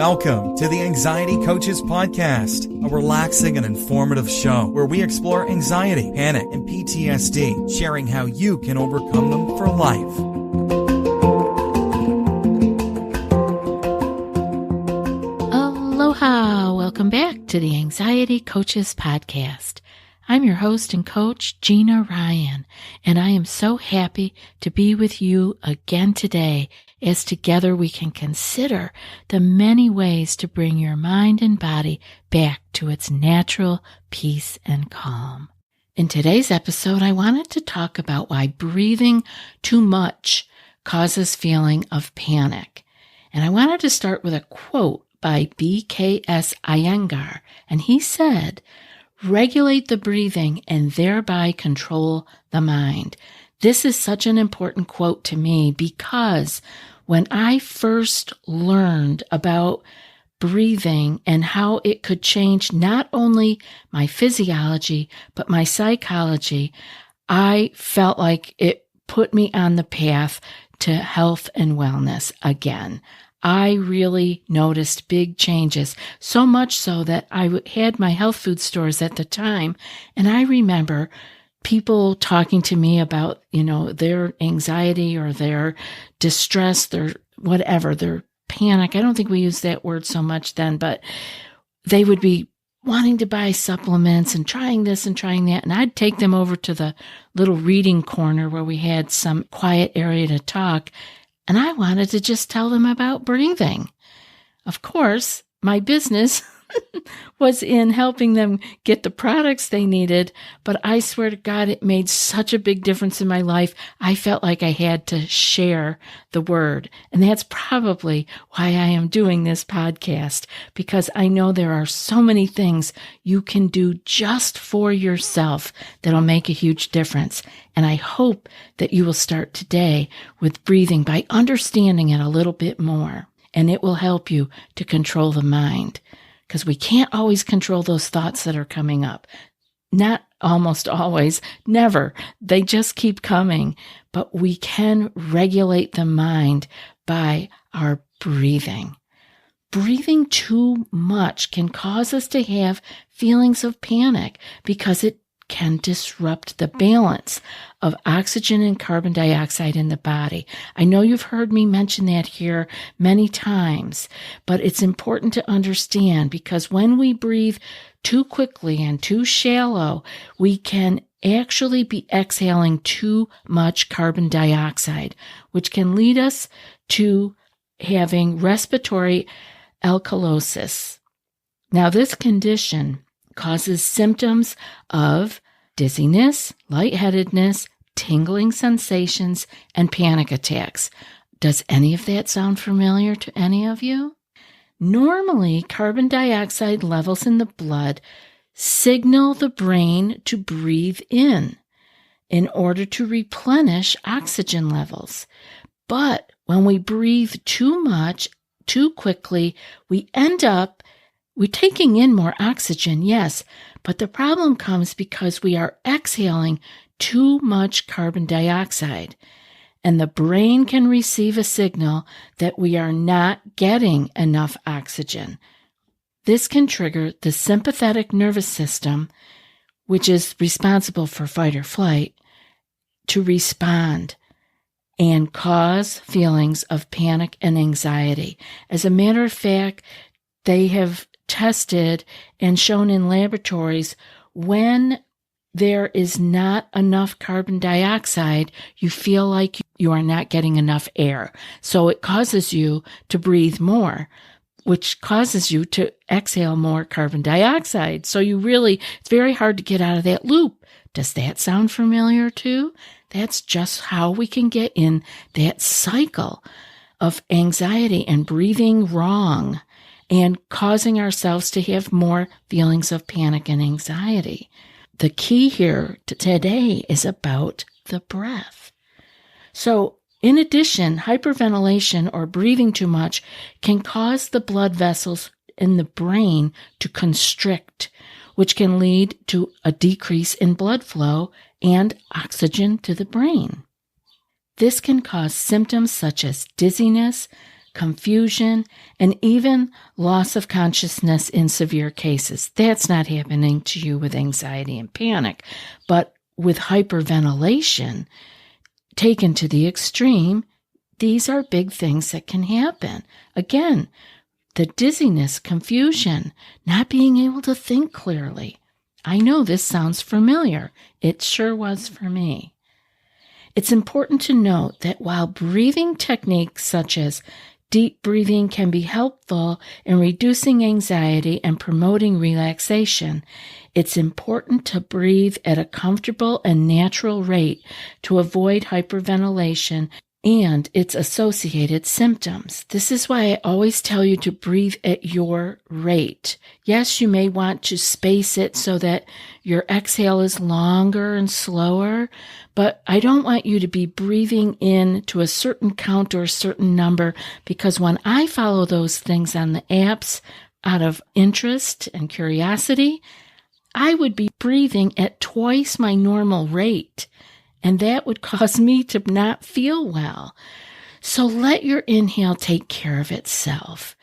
Welcome to the Anxiety Coaches Podcast, a relaxing and informative show where we explore anxiety, panic, and PTSD, sharing how you can overcome them for life. Aloha! Welcome back to the Anxiety Coaches Podcast. I'm your host and coach, Gina Ryan, and I am so happy to be with you again today as together we can consider the many ways to bring your mind and body back to its natural peace and calm. In today's episode, I wanted to talk about why breathing too much causes feeling of panic. And I wanted to start with a quote by B.K.S. Iyengar, and he said, "Regulate the breathing and thereby control the mind." This is such an important quote to me because when I first learned about breathing and how it could change not only my physiology, but my psychology, I felt like it put me on the path to health and wellness again. I really noticed big changes, so much so that I had my health food stores at the time, and I remember people talking to me about, their anxiety or their distress, their whatever, their panic. I don't think we used that word so much then, but they would be wanting to buy supplements and trying this and trying that, and I'd take them over to the little reading corner where we had some quiet area to talk, and I wanted to just tell them about breathing. Of course, my business was in helping them get the products they needed, but I swear to God, it made such a big difference in my life. I felt like I had to share the word. And that's probably why I am doing this podcast, because I know there are so many things you can do just for yourself that'll make a huge difference. And I hope that you will start today with breathing by understanding it a little bit more, and it will help you to control the mind. Because we can't always control those thoughts that are coming up. Not almost always, never. They just keep coming. But we can regulate the mind by our breathing. Breathing too much can cause us to have feelings of panic because it can disrupt the balance of oxygen and carbon dioxide in the body. I know you've heard me mention that here many times, but it's important to understand because when we breathe too quickly and too shallow, we can actually be exhaling too much carbon dioxide, which can lead us to having respiratory alkalosis. Now, this condition causes symptoms of dizziness, lightheadedness, tingling sensations, and panic attacks. Does any of that sound familiar to any of you? Normally, carbon dioxide levels in the blood signal the brain to breathe in order to replenish oxygen levels. But when we breathe too much, too quickly, we're taking in more oxygen, yes, but the problem comes because we are exhaling too much carbon dioxide, and the brain can receive a signal that we are not getting enough oxygen. This can trigger the sympathetic nervous system, which is responsible for fight or flight, to respond and cause feelings of panic and anxiety. As a matter of fact, they have tested and shown in laboratories when there is not enough carbon dioxide, you feel like you are not getting enough air. So it causes you to breathe more, which causes you to exhale more carbon dioxide. So it's very hard to get out of that loop. Does that sound familiar too? That's just how we can get in that cycle of anxiety and breathing wrong and causing ourselves to have more feelings of panic and anxiety. The key here today is about the breath. So, in addition, hyperventilation or breathing too much can cause the blood vessels in the brain to constrict, which can lead to a decrease in blood flow and oxygen to the brain. This can cause symptoms such as dizziness, confusion, and even loss of consciousness in severe cases. That's not happening to you with anxiety and panic, but with hyperventilation, taken to the extreme, these are big things that can happen. Again, the dizziness, confusion, not being able to think clearly. I know this sounds familiar. It sure was for me. It's important to note that while breathing techniques such as deep breathing can be helpful in reducing anxiety and promoting relaxation, it's important to breathe at a comfortable and natural rate to avoid hyperventilation and its associated symptoms. This is why I always tell you to breathe at your rate. Yes, you may want to space it so that your exhale is longer and slower, but I don't want you to be breathing in to a certain count or a certain number, because when I follow those things on the apps out of interest and curiosity, I would be breathing at twice my normal rate. And that would cause me to not feel well. So let your inhale take care of itself.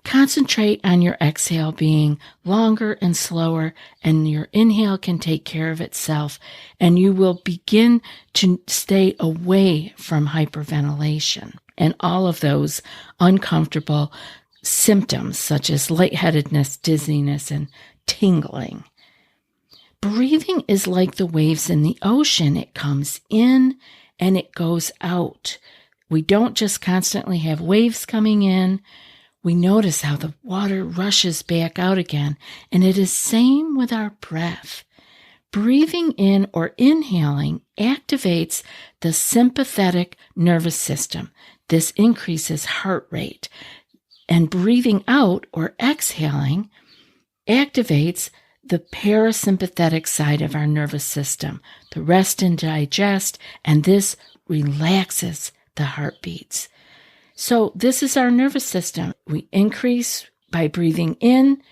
Concentrate on your exhale being longer and slower, and your inhale can take care of itself, and you will begin to stay away from hyperventilation and all of those uncomfortable symptoms such as lightheadedness, dizziness, and tingling. Breathing is like the waves in the ocean. It comes in and it goes out. We don't just constantly have waves coming in. We notice how the water rushes back out again. And it is same with our breath. Breathing in or inhaling activates the sympathetic nervous system. This increases heart rate. And breathing out or exhaling activates the parasympathetic side of our nervous system, the rest and digest, and this relaxes the heartbeats. So this is our nervous system. We increase by breathing in.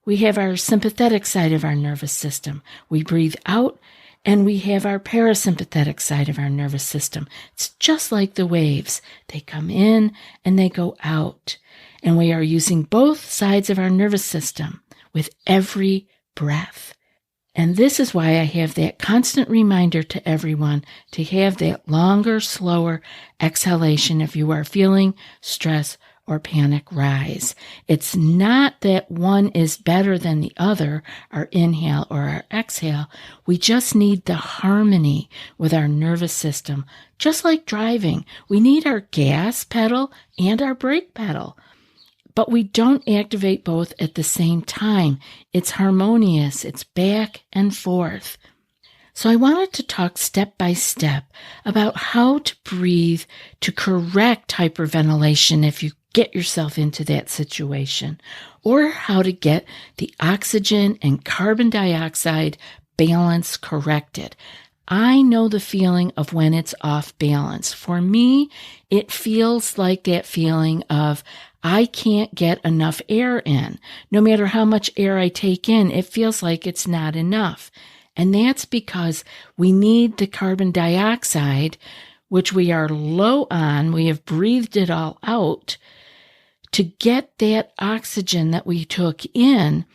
We have our sympathetic side of our nervous system. We breathe out, and we have our parasympathetic side of our nervous system. It's just like the waves. They come in and they go out. And we are using both sides of our nervous system with every breath. And this is why I have that constant reminder to everyone to have that longer, slower exhalation if you are feeling stress or panic rise. It's not that one is better than the other, our inhale or our exhale. We just need the harmony with our nervous system. Just like driving, we need our gas pedal and our brake pedal. But we don't activate both at the same time. It's harmonious. It's back and forth. So I wanted to talk step by step about how to breathe to correct hyperventilation if you get yourself into that situation, or how to get the oxygen and carbon dioxide balance corrected. I know the feeling of when it's off balance. For me, it feels like that feeling of I can't get enough air in. No matter how much air I take in, it feels like it's not enough. And that's because we need the carbon dioxide, which we are low on. We have breathed it all out to get that oxygen that we took in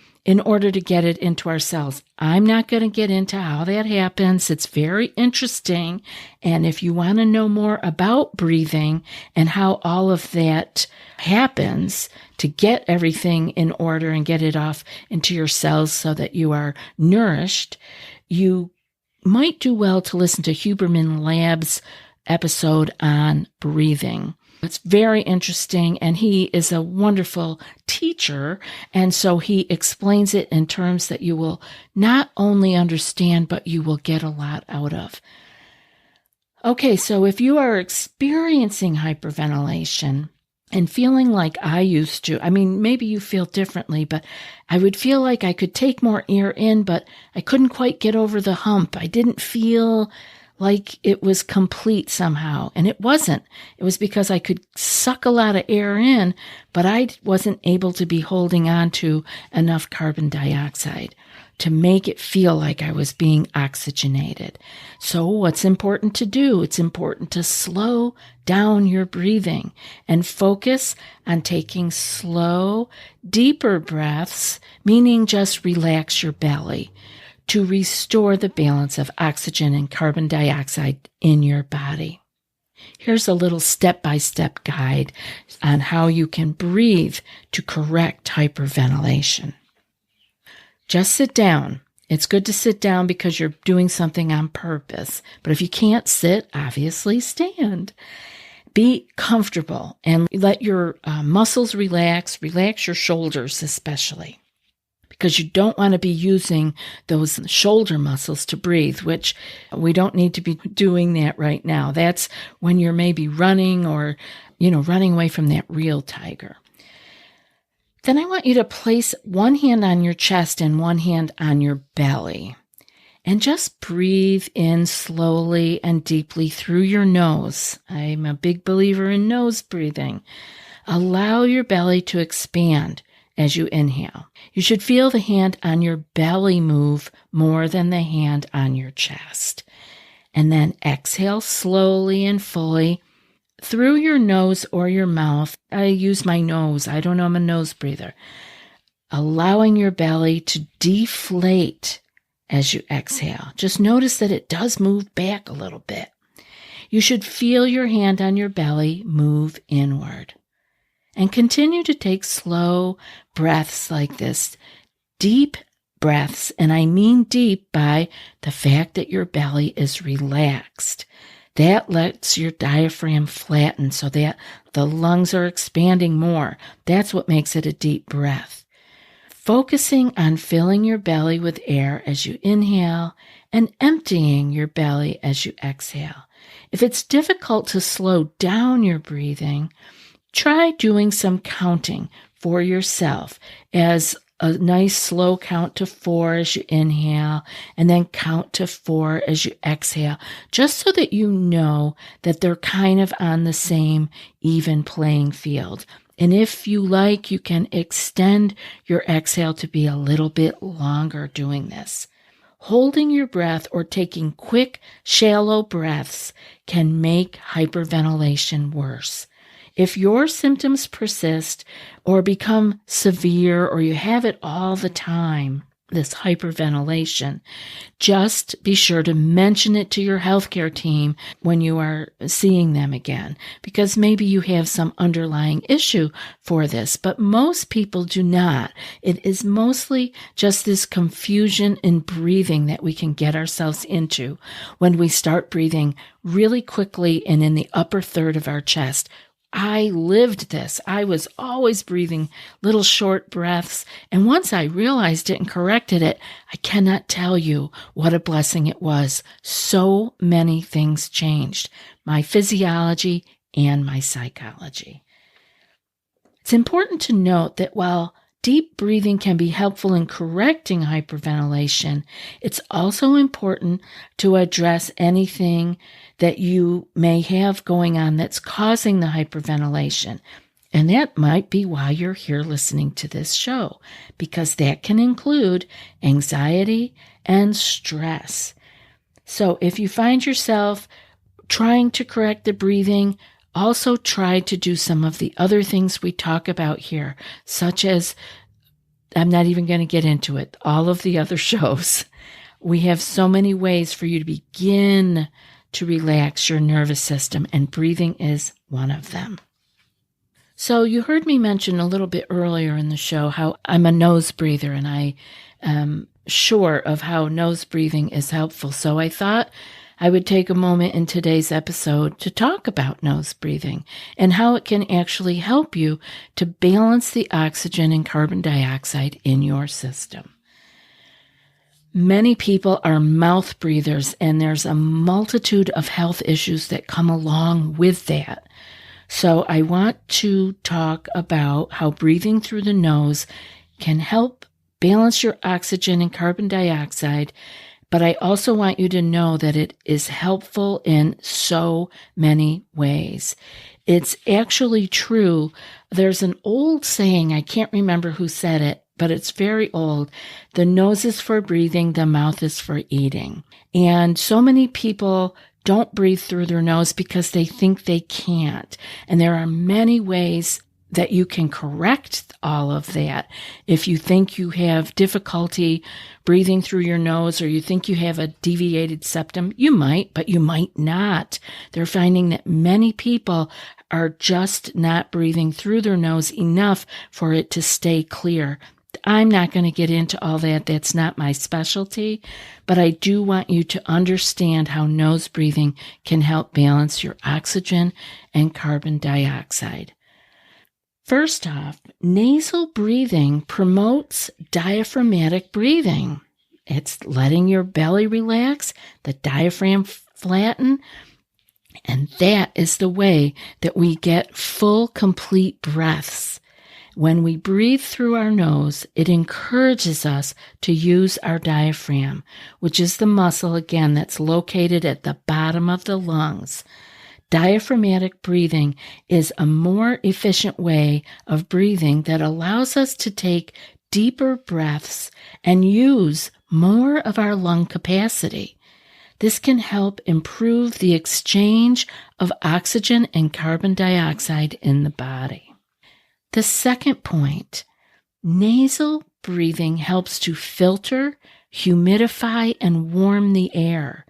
order to get it into our cells. I'm not going to get into how that happens. It's very interesting. And if you want to know more about breathing and how all of that happens to get everything in order and get it off into your cells so that you are nourished, you might do well to listen to Huberman Lab's episode on breathing. It's very interesting, and he is a wonderful teacher, and so he explains it in terms that you will not only understand, but you will get a lot out of. Okay, so if you are experiencing hyperventilation and feeling like I used to, I mean, maybe you feel differently, but I would feel like I could take more air in, but I couldn't quite get over the hump. I didn't feel like it was complete somehow. And it wasn't. It was because I could suck a lot of air in, but I wasn't able to be holding on to enough carbon dioxide. to make it feel like I was being oxygenated. So what's important to do? It's important to slow down your breathing and focus on taking slow, deeper breaths, meaning just relax your belly to restore the balance of oxygen and carbon dioxide in your body. Here's a little step-by-step guide on how you can breathe to correct hyperventilation. Just sit down. It's good to sit down because you're doing something on purpose. But if you can't sit, obviously stand. Be comfortable and let your muscles relax. Relax your shoulders especially, because you don't want to be using those shoulder muscles to breathe, which we don't need to be doing that right now. That's when you're maybe running or, running away from that real tiger. Then I want you to place one hand on your chest and one hand on your belly. And just breathe in slowly and deeply through your nose. I'm a big believer in nose breathing. Allow your belly to expand as you inhale. You should feel the hand on your belly move more than the hand on your chest. And then exhale slowly and fully through your nose or your mouth. I use my nose. I don't know, I'm a nose breather. Allowing your belly to deflate as you exhale. Just notice that it does move back a little bit. You should feel your hand on your belly move inward. And continue to take slow breaths like this. Deep breaths, and I mean deep by the fact that your belly is relaxed. That lets your diaphragm flatten so that the lungs are expanding more. That's what makes it a deep breath. Focusing on filling your belly with air as you inhale and emptying your belly as you exhale. If it's difficult to slow down your breathing, try doing some counting for yourself as a nice slow count to 4 as you inhale and then count to 4 as you exhale, just so that you know that they're kind of on the same even playing field. And if you like, you can extend your exhale to be a little bit longer doing this. Holding your breath or taking quick, shallow breaths can make hyperventilation worse. If your symptoms persist or become severe or you have it all the time, this hyperventilation, just be sure to mention it to your healthcare team when you are seeing them again, because maybe you have some underlying issue for this, but most people do not. It is mostly just this confusion in breathing that we can get ourselves into when we start breathing really quickly and in the upper third of our chest. I lived this. I was always breathing little short breaths. And once I realized it and corrected it, I cannot tell you what a blessing it was. So many things changed. My physiology and my psychology. It's important to note that while deep breathing can be helpful in correcting hyperventilation, it's also important to address anything that you may have going on that's causing the hyperventilation. And that might be why you're here listening to this show, because that can include anxiety and stress. So if you find yourself trying to correct the breathing, also try to do some of the other things we talk about here, such as, I'm not even going to get into it, all of the other shows. We have so many ways for you to begin to relax your nervous system, and breathing is one of them. So you heard me mention a little bit earlier in the show how I'm a nose breather, and I am sure of how nose breathing is helpful. So I thought I would take a moment in today's episode to talk about nose breathing and how it can actually help you to balance the oxygen and carbon dioxide in your system. Many people are mouth breathers, and there's a multitude of health issues that come along with that. So I want to talk about how breathing through the nose can help balance your oxygen and carbon dioxide, but I also want you to know that it is helpful in so many ways. It's actually true. There's an old saying, I can't remember who said it, but it's very old. The nose is for breathing, the mouth is for eating. And so many people don't breathe through their nose because they think they can't. And there are many ways that you can correct all of that. If you think you have difficulty breathing through your nose, or you think you have a deviated septum, you might, but you might not. They're finding that many people are just not breathing through their nose enough for it to stay clear. I'm not going to get into all that. That's not my specialty, but I do want you to understand how nose breathing can help balance your oxygen and carbon dioxide. First off, nasal breathing promotes diaphragmatic breathing. It's letting your belly relax, the diaphragm flatten, and that is the way that we get full, complete breaths. When we breathe through our nose, it encourages us to use our diaphragm, which is the muscle, again, that's located at the bottom of the lungs. Diaphragmatic breathing is a more efficient way of breathing that allows us to take deeper breaths and use more of our lung capacity. This can help improve the exchange of oxygen and carbon dioxide in the body. The second point, nasal breathing helps to filter, humidify, and warm the air.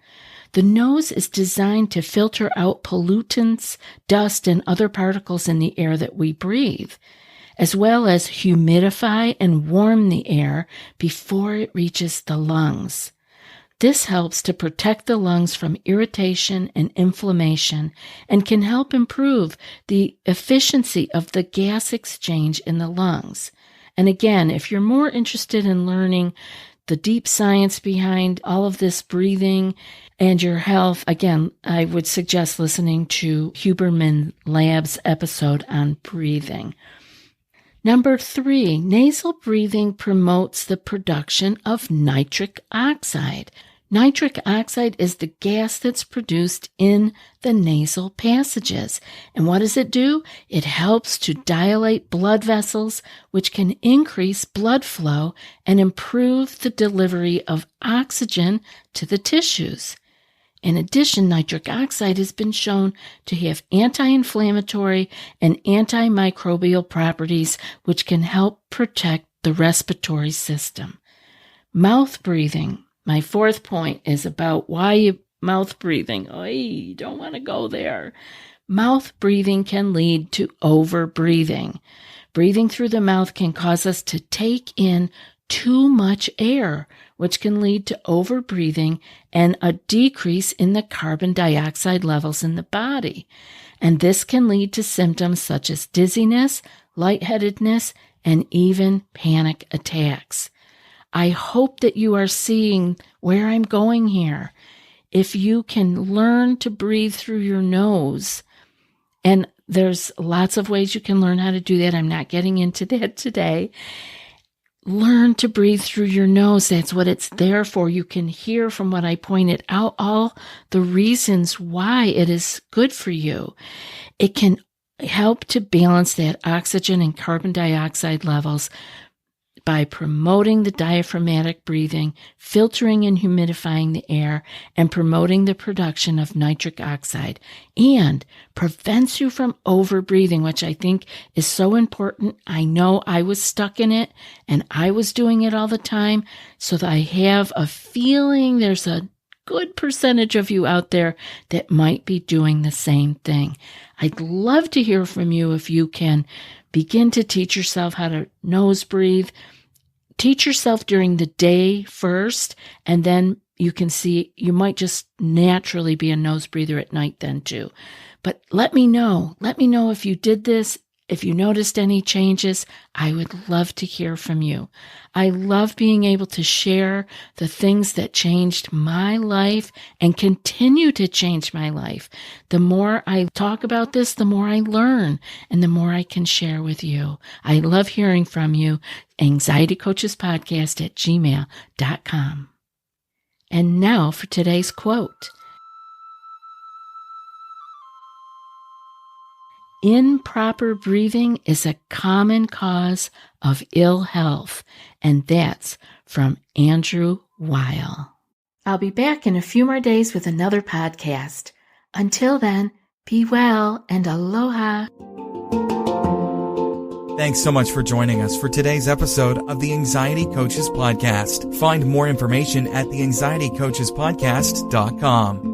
The nose is designed to filter out pollutants, dust, and other particles in the air that we breathe, as well as humidify and warm the air before it reaches the lungs. This helps to protect the lungs from irritation and inflammation and can help improve the efficiency of the gas exchange in the lungs. And again, if you're more interested in learning the deep science behind all of this breathing and your health, again, I would suggest listening to Huberman Lab's episode on breathing. Number 3, nasal breathing promotes the production of nitric oxide. Nitric oxide is the gas that's produced in the nasal passages. And what does it do? It helps to dilate blood vessels, which can increase blood flow and improve the delivery of oxygen to the tissues. In addition, nitric oxide has been shown to have anti-inflammatory and antimicrobial properties, which can help protect the respiratory system. Mouth breathing. My 4th point is about why mouth breathing. Oh, you don't want to go there. Mouth breathing can lead to over-breathing. Breathing through the mouth can cause us to take in too much air, which can lead to over-breathing and a decrease in the carbon dioxide levels in the body. And this can lead to symptoms such as dizziness, lightheadedness, and even panic attacks. I hope that you are seeing where I'm going here. If you can learn to breathe through your nose, and there's lots of ways you can learn how to do that. I'm not getting into that today. Learn to breathe through your nose. That's what it's there for. You can hear from what I pointed out all the reasons why it is good for you. It can help to balance that oxygen and carbon dioxide levels by promoting the diaphragmatic breathing, filtering and humidifying the air, and promoting the production of nitric oxide, and prevents you from over-breathing, which I think is so important. I know I was stuck in it, and I was doing it all the time, so that I have a feeling there's a good percentage of you out there that might be doing the same thing. I'd love to hear from you if you can begin to teach yourself how to nose breathe. Teach yourself during the day first, and then you can see you might just naturally be a nose breather at night then too. But let me know. Let me know if you did this, if you noticed any changes. I would love to hear from you. I love being able to share the things that changed my life and continue to change my life. The more I talk about this, the more I learn and the more I can share with you. I love hearing from you. anxietycoachespodcast@gmail.com. And now for today's quote. Improper breathing is a common cause of ill health, and that's from Andrew Weil. I'll be back in a few more days with another podcast. Until then, be well and aloha. Thanks so much for joining us for today's episode of the Anxiety Coaches Podcast. Find more information at theanxietycoachespodcast.com.